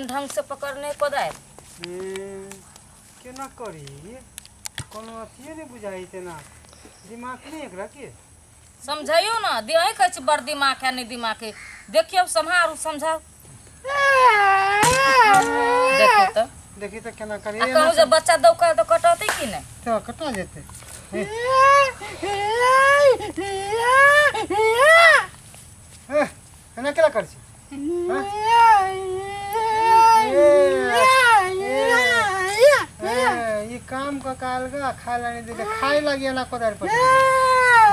अपन ढंग से पकड़ने कोदार केना करी कोनो अथिए नहीं बुझाई तेना दिमाग नहीं एकरा के समझाइयो ना देह कह बड़ दिमाग है नहीं दिमाग है देखियो संभारू समझाओ देखी तो केना करी कहूँ जब बच्चा दौका तो कटते कि नहीं तो कटा जेते केना केला कर छी ये काम का कालगा खाला नहीं दे खाए लगी ना कोदार पर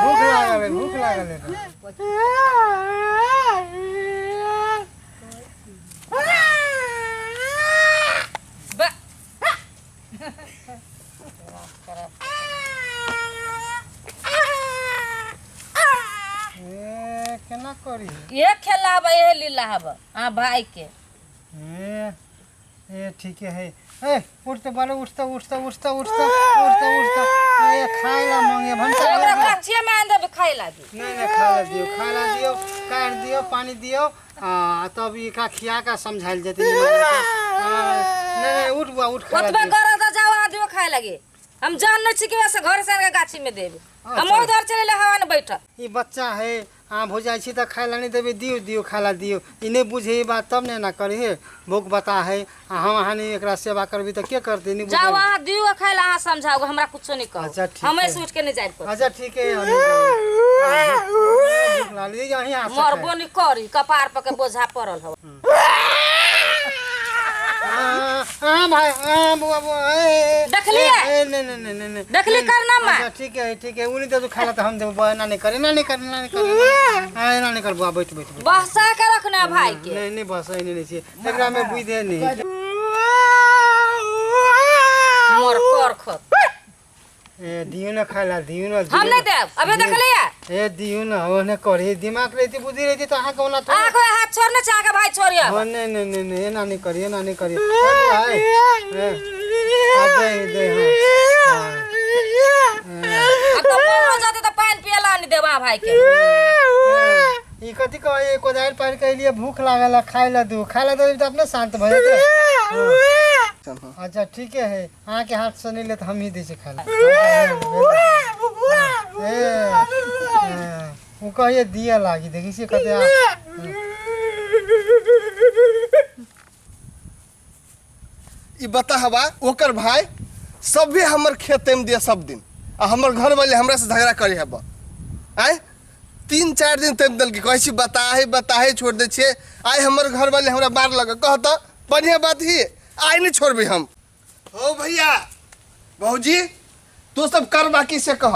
भूख लागल है केना करी ये खेलाब ये लीलाब हां भाई के ए ठीक है ए उठते बाले उठता ए खाइला मांगे भंटा ओकरा कच्चे में आंदे खाइ लागी नहीं खाला दियो काट दियो पानी दियो तब ये का खिया का समझाइल जते नहीं उठ खा ओतबे गरा द जावा दियो खाइ लागी हम जान न छी कि वैसे घर से गाछी में देबे हम उधर चले ले हवा न बैठ ई बच्चा है हो जाए छी त खाइला नहीं देबे दियो खाला दियो ई नहीं बुझे ई बात तब नहीं ना करे है भूख बता है हम हानि एकरा सेवा करबी त के करते नहीं जाओ वहां दियो खाइला हां समझाओ हमरा कुछ नहीं कहो अच्छा ठीक हमें सोच के नहीं जाए पर अच्छा ठीक है भूख लागली यहीं आ मरबो नहीं करी कपार पर के बोझा पड़ल हो हां भाई बुआ देखलिए नहीं देखली करना में अच्छा ठीक है उन्हीं तो खाला त हम देबो ना नहीं करे ना नहीं कर बुआ बैठ बहसा के रखना भाई के नहीं बस नहीं छी एकरा में बुझे नहीं मोर कर खत ए दियो ना खाला दियो ना हम नहीं देब अबे देख लिया ए दियो ना ओने करे दिमाग रहती बुद्धि रहती त आहा कोना तो आ कोई हाथ छोड़ना चाह के भाई छोड़िए हो नहीं ना नहीं करिए भाई दे हां अब तो हो जाते तो पानी पियला नहीं देबा भाई के ई कथि कहे कोदार पार के लिए भूख लागला खाइला दू खाइला दो त अपने शांत भ जाते अच्छा ठीक है हां के हाथ से नहीं ले त हम ही दे से खाला वो कहिए दिया लागी देखी से कते ई बता हवा ओकर भाई सब भी हमर खेत में दिया सब दिन आ हमर घर वाले हमरा से झगड़ा करे हबा आय 3-4 दिन तम दल के कहै छी बताहे छोड़ दे छे आय हमर घर वाले हमरा मार लगा कहता बढ़िया बात ही आय नहीं छोड़बे हम हो भैया बहूजी तू सब कर बाकी से कह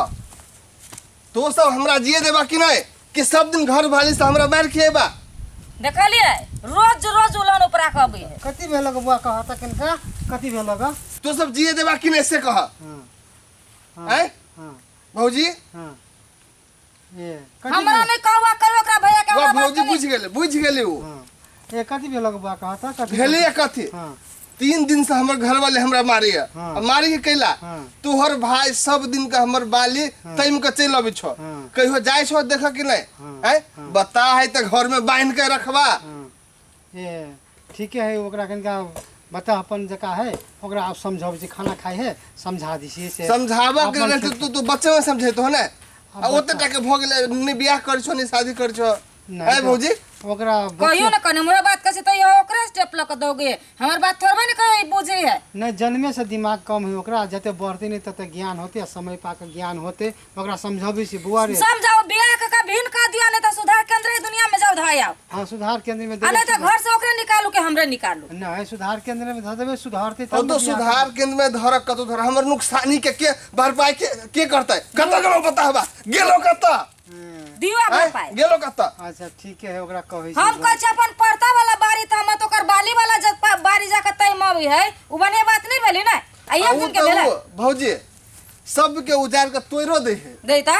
तो सब हमरा जिए देबा कि नहीं कि सब दिन घर वाले से हमरा मार खिएबा देखलिए रोज उलन ऊपर कहबे है कथि भेलक बुआ कहता किनका कथि भेलक तो सब जिए देबा कि नहीं से कह हैं भौजी ये हमरा नहीं कहवा कहियो ओकरा भैया के वाह भौजी बुझ गेले वो ये कथि भेलक बुआ कहता कथि भेले कथि 3 दिन से हमर घर वाले हमरा मारे मारे के कैला तोहर भाई सब दिन का हमर बाली तैम के चल आबे छो कहियो जाय छो देख कि नहीं हैं बता है त घर में बांध के रखबा ये ठीक है ओकरा कनका बता अपन जका है ओकरा आप समझाब जे खाना खाए है समझा दिसी से समझावा के रहते तू बच्चे में समझे तो ना आ ओते टके भ गेले ने बियाह कर छो ने शादी कर छो है भौजी ओकरा कहियो ना कने मोरा बात कसे तो ये ओकरा स्टेप लक दोगे हमर बात थोड़बे न कहे बुझे है न जन्मे से दिमाग कम है ओकरा जते बढ़ते नहीं तते ज्ञान होते समय पा के ज्ञान होते ओकरा समझाबी से बुआ रे समझाओ बियाह का भिन का दिया नहीं तो सुधार केंद्र दुनिया में जाओ धाया हां सुधार केंद्र में नहीं तो घर से ओकरा निकालू के हमरे निकालू नहीं सुधार केंद्र में ध देबे सुधारते तो सुधार केंद्र में धरक कतो धर हमर नुकसानी के भरपाई के करतै कत गलो बता हबा गेलो कत दिवा भरपाई गेलो कत अच्छा ठीक है ओकरा कहै हम कह छ अपन पड़ता वाला बारी त हम तो कर बाली वाला जब बारी जाके तय मवी है उ बने बात नहीं भेली ना आइए दिन के भेला भौजी सब के उजार के तोरो दे है देता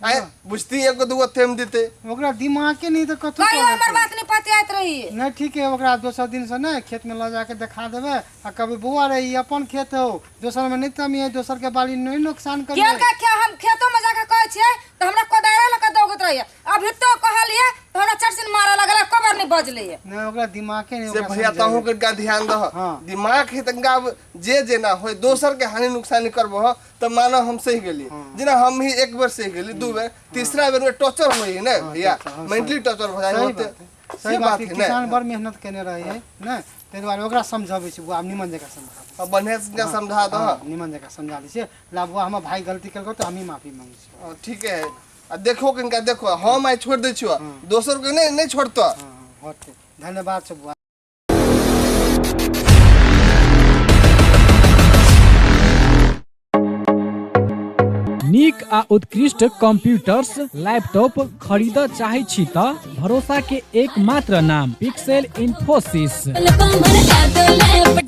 आय बुझती एगो दुगो थेम देते ओकरा दिमाग के नहीं तो कथु कहियो हमर बात नहीं पतियात रही नहीं ठीक है ओकरा दोसर दिन से ना खेत में ल जाके दिखा देबे आ कभी बुआ रे ई अपन खेत हो दोसर में नहीं तमी है दोसर के बाली नहीं नुकसान कर केन का क्या हम खेतों में जाके कहै छियै त हमरा कोदारा लक दोगत रही अभी तो कहलिए तो हमरा चरसिन मारा लगला कबर नहीं बजले है। ना ओकरा दिमागे नहीं से ओकरा भैया समझावे। तहु के ध्यान दह हाँ। दिमाग है तंगा अब जे ना होय दोसर के हानि नुकसान करबो त मानो हम सही गेली जेना हम ही एक बार सही गेली दू बार तीसरा बार में टॉर्चर होई है ना भैया मेंटली टॉर्चर हो जाए सही होते बात है। सही बात है, किसान बड़ मेहनत केने रहे है ना तेरे बारे ओकरा समझावे छै बुआ निमन जगह समझा अब बढ़िया से समझा दह निमन जगह समझा दी छै ला बुआ हमर भाई गलती करको तो हम ही माफी मांगे छी। ठीक है आ देखो किनका देखो हम आई छोड़ दे छियो दोसर के नहीं छोड़तो। हाँ होते धन्यवाद छै बुआ। नीक आ उत्कृष्ट कंप्यूटर्स लैपटॉप खरीद चाहे छी त भरोसा के एकमात्र नाम पिक्सेल इन्फोसिस।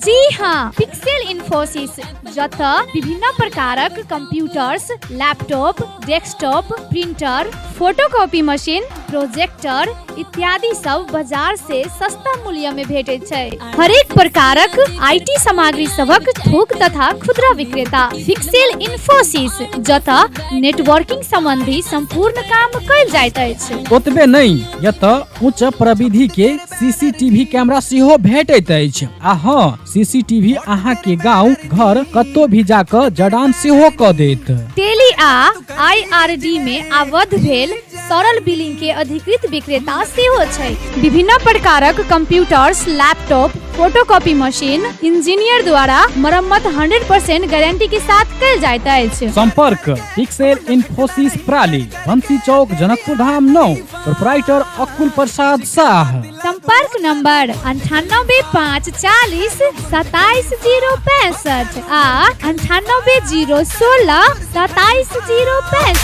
जी हाँ, पिक्सेल इन्फोसिस जत विभिन्न प्रकारक computers, laptop, desktop, printer, photocopy machine, projector इत्यादि सब बाजार से सस्ता मूल्य में भेटे छै। हरेक प्रकारक आईटी सामग्री सबक थोक तथा खुदरा विक्रेता पिक्सेल इन्फोसिस जत नेटवर्किंग संबंधी संपूर्ण काम कयल जाइत अछि। ओतबे नहीं यत उच्च प्रविधि के सीसीटीवी कैमरा सेहो भेटैत अछि। आ हाँ, सीसीटीवी अहाँ के गांव घर कतौ भी जाकर जड़ान सेहो क देत। टेली आ आईआरडी में आबद्ध भेल सरल बिलिंग के अधिकृत विक्रेता सेहो छै। विभिन्न प्रकारक computers, laptop, photocopy machine engineer द्वारा मरम्मत 100% गारंटी के साथ कयल जाइत अछि। संपर्क पिक्सेल इन्फोसिस प्राली, बंसी चौक, जनकपुर धाम 9, प्रोप्राइटर अकुल प्रसाद शाह। संपर्क नंबर 9854 27065 आ 9801 27 065।